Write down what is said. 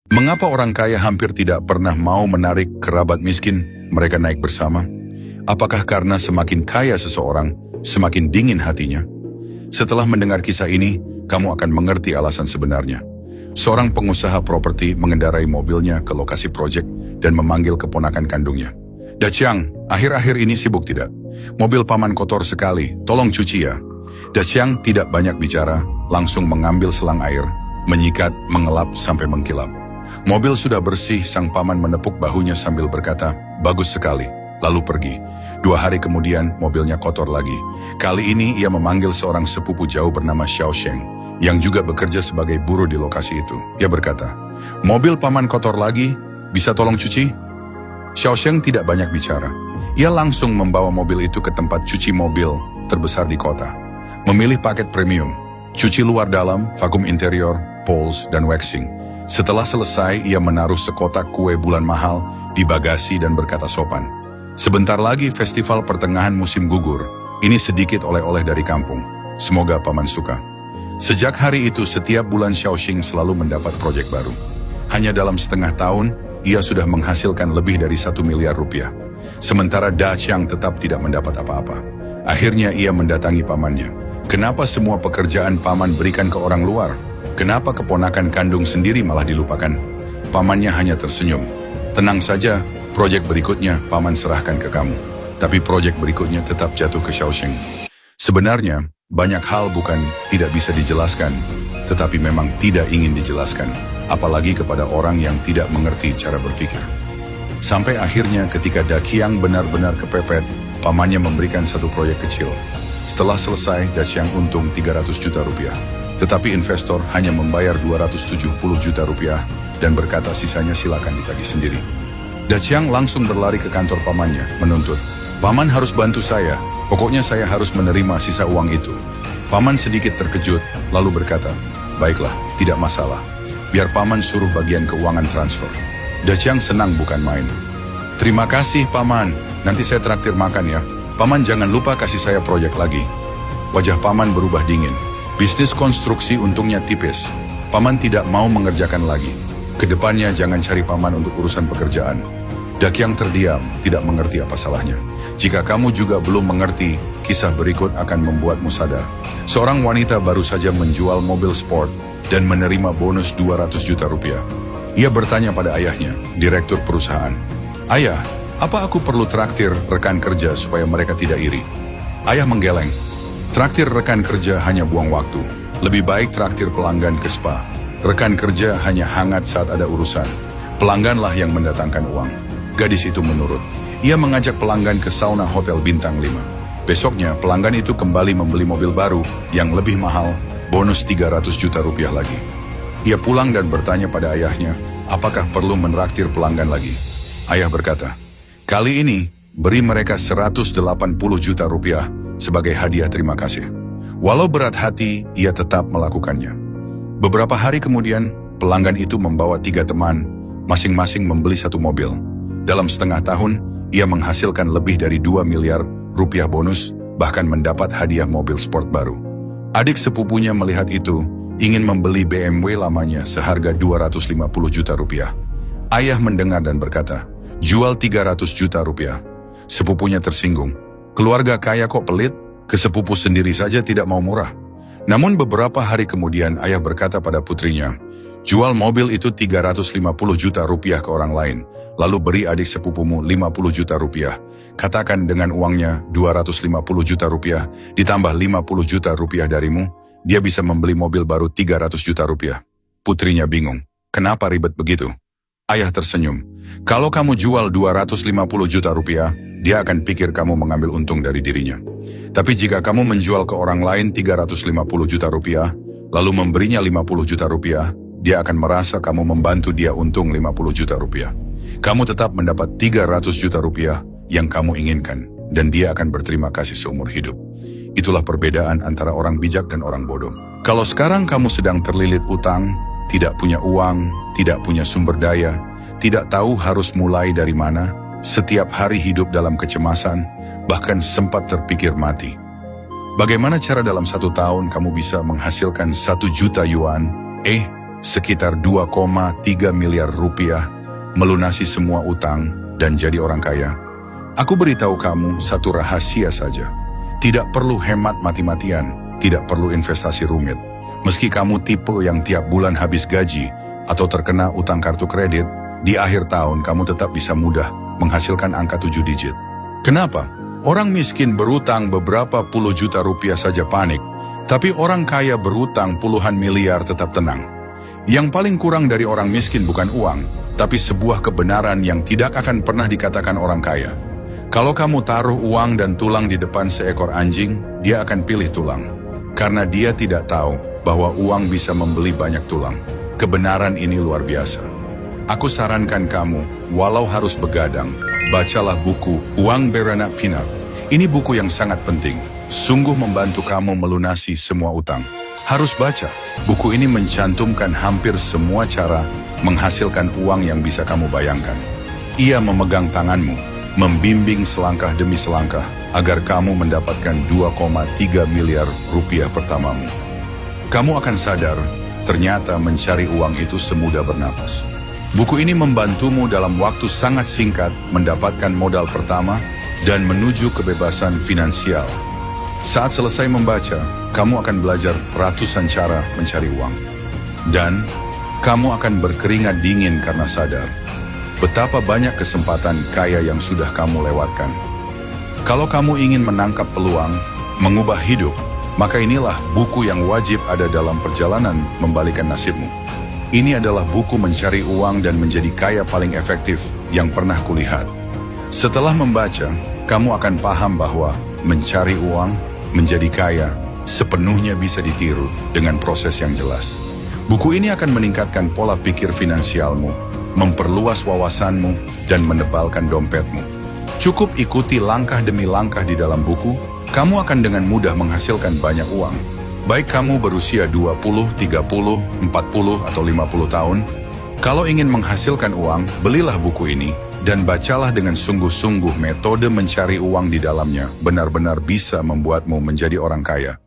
Mengapa orang kaya hampir tidak pernah mau menarik kerabat miskin mereka naik bersama? Apakah karena semakin kaya seseorang, semakin dingin hatinya? Setelah mendengar kisah ini, kamu akan mengerti alasan sebenarnya. Seorang pengusaha properti mengendarai mobilnya ke lokasi proyek dan memanggil keponakan kandungnya. "Daciang, akhir-akhir ini sibuk tidak? Mobil paman kotor sekali, tolong cuci ya." Daciang tidak banyak bicara, langsung mengambil selang air, menyikat, mengelap sampai mengkilap. Mobil sudah bersih, sang paman menepuk bahunya sambil berkata, "Bagus sekali." Lalu pergi. 2 hari kemudian, mobilnya kotor lagi. Kali ini ia memanggil seorang sepupu jauh bernama Xiao Sheng, yang juga bekerja sebagai buruh di lokasi itu. Ia berkata, "Mobil paman kotor lagi, bisa tolong cuci?" Xiao Sheng tidak banyak bicara. Ia langsung membawa mobil itu ke tempat cuci mobil terbesar di kota. Memilih paket premium, cuci luar dalam, vakum interior, poles, dan waxing. Setelah selesai, ia menaruh sekotak kue bulan mahal di bagasi dan berkata sopan, "Sebentar lagi festival pertengahan musim gugur. Ini sedikit oleh-oleh dari kampung. Semoga paman suka." Sejak hari itu, setiap bulan Xiaoxing selalu mendapat proyek baru. Hanya dalam setengah tahun, ia sudah menghasilkan lebih dari 1 miliar rupiah. Sementara Da Qiang tetap tidak mendapat apa-apa. Akhirnya ia mendatangi pamannya. "Kenapa semua pekerjaan paman berikan ke orang luar? Kenapa keponakan kandung sendiri malah dilupakan?" Pamannya hanya tersenyum. "Tenang saja, proyek berikutnya paman serahkan ke kamu." Tapi proyek berikutnya tetap jatuh ke Xiaoxing. Sebenarnya, banyak hal bukan tidak bisa dijelaskan, tetapi memang tidak ingin dijelaskan, apalagi kepada orang yang tidak mengerti cara berpikir. Sampai akhirnya ketika Da Qiang benar-benar kepepet, pamannya memberikan satu proyek kecil. Setelah selesai, Da Qiang untung 300 juta rupiah. Tetapi investor hanya membayar 270 juta rupiah dan berkata sisanya silakan ditagih sendiri. Da Qiang langsung berlari ke kantor pamannya, menuntut, "Paman harus bantu saya, pokoknya saya harus menerima sisa uang itu." Paman sedikit terkejut, lalu berkata, "Baiklah, tidak masalah. Biar paman suruh bagian keuangan transfer." Da Qiang senang bukan main. "Terima kasih paman, nanti saya traktir makan ya. Paman jangan lupa kasih saya proyek lagi." Wajah paman berubah dingin. Bisnis konstruksi untungnya tipis. Paman tidak mau mengerjakan lagi. Kedepannya jangan cari paman untuk urusan pekerjaan. Da Qiang terdiam, tidak mengerti apa salahnya. Jika kamu juga belum mengerti, kisah berikut akan membuatmu sadar. Seorang wanita baru saja menjual mobil sport dan menerima bonus 200 juta rupiah. Ia bertanya pada ayahnya, direktur perusahaan, "Ayah, apa aku perlu traktir rekan kerja supaya mereka tidak iri?" Ayah menggeleng. "Traktir rekan kerja hanya buang waktu. Lebih baik traktir pelanggan ke spa. Rekan kerja hanya hangat saat ada urusan. Pelangganlah yang mendatangkan uang." Gadis itu menurut. Ia mengajak pelanggan ke sauna hotel bintang 5. Besoknya pelanggan itu kembali membeli mobil baru yang lebih mahal, bonus 300 juta rupiah lagi. Ia pulang dan bertanya pada ayahnya, apakah perlu menraktir pelanggan lagi. Ayah berkata, "Kali ini beri mereka 180 juta rupiah sebagai hadiah terima kasih." Walau berat hati, ia tetap melakukannya. Beberapa hari kemudian, pelanggan itu membawa 3 teman, masing-masing membeli 1 mobil. Dalam setengah tahun, ia menghasilkan lebih dari 2 miliar rupiah bonus, bahkan mendapat hadiah mobil sport baru. Adik sepupunya melihat itu, ingin membeli BMW lamanya seharga 250 juta rupiah. Ayah mendengar dan berkata, "Jual 300 juta rupiah." Sepupunya tersinggung. "Keluarga kaya kok pelit? Ke sepupu sendiri saja tidak mau murah." Namun beberapa hari kemudian ayah berkata pada putrinya, "Jual mobil itu 350 juta rupiah ke orang lain, lalu beri adik sepupumu 50 juta rupiah. Katakan dengan uangnya 250 juta rupiah, ditambah 50 juta rupiah darimu, dia bisa membeli mobil baru 300 juta rupiah." Putrinya bingung, "Kenapa ribet begitu?" Ayah tersenyum, "Kalau kamu jual 250 juta rupiah, dia akan pikir kamu mengambil untung dari dirinya. Tapi jika kamu menjual ke orang lain 350 juta rupiah, lalu memberinya 50 juta rupiah, dia akan merasa kamu membantu dia untung 50 juta rupiah. Kamu tetap mendapat 300 juta rupiah yang kamu inginkan, dan dia akan berterima kasih seumur hidup. Itulah perbedaan antara orang bijak dan orang bodoh. Kalau sekarang kamu sedang terlilit utang, tidak punya uang, tidak punya sumber daya, tidak tahu harus mulai dari mana, setiap hari hidup dalam kecemasan, bahkan sempat terpikir mati. Bagaimana cara dalam 1 tahun kamu bisa menghasilkan 1 juta yuan? sekitar 2,3 miliar rupiah, melunasi semua utang, dan jadi orang kaya? Aku beritahu kamu satu rahasia saja. Tidak perlu hemat mati-matian, tidak perlu investasi rumit. Meski kamu tipe yang tiap bulan habis gaji atau terkena utang kartu kredit, di akhir tahun kamu tetap bisa mudah menghasilkan angka 7 digit. Kenapa? Orang miskin berutang beberapa puluh juta rupiah saja panik, tapi orang kaya berutang puluhan miliar tetap tenang. Yang paling kurang dari orang miskin bukan uang, tapi sebuah kebenaran yang tidak akan pernah dikatakan orang kaya. Kalau kamu taruh uang dan tulang di depan seekor anjing, dia akan pilih tulang. Karena dia tidak tahu bahwa uang bisa membeli banyak tulang. Kebenaran ini luar biasa. Aku sarankan kamu, walau harus begadang, bacalah buku Uang Beranak Pinak. Ini buku yang sangat penting. Sungguh membantu kamu melunasi semua utang. Harus baca. Buku ini mencantumkan hampir semua cara menghasilkan uang yang bisa kamu bayangkan. Ia memegang tanganmu, membimbing selangkah demi selangkah agar kamu mendapatkan 2,3 miliar rupiah pertamamu. Kamu akan sadar, ternyata mencari uang itu semudah bernapas. Buku ini membantumu dalam waktu sangat singkat mendapatkan modal pertama dan menuju kebebasan finansial. Saat selesai membaca, kamu akan belajar ratusan cara mencari uang. Dan kamu akan berkeringat dingin karena sadar betapa banyak kesempatan kaya yang sudah kamu lewatkan. Kalau kamu ingin menangkap peluang, mengubah hidup, maka inilah buku yang wajib ada dalam perjalanan membalikan nasibmu. Ini adalah buku mencari uang dan menjadi kaya paling efektif yang pernah kulihat. Setelah membaca, kamu akan paham bahwa mencari uang, menjadi kaya, sepenuhnya bisa ditiru dengan proses yang jelas. Buku ini akan meningkatkan pola pikir finansialmu, memperluas wawasanmu, dan menebalkan dompetmu. Cukup ikuti langkah demi langkah di dalam buku, kamu akan dengan mudah menghasilkan banyak uang. Baik kamu berusia 20, 30, 40, atau 50 tahun, kalau ingin menghasilkan uang, belilah buku ini, dan bacalah dengan sungguh-sungguh. Metode mencari uang di dalamnya benar-benar bisa membuatmu menjadi orang kaya.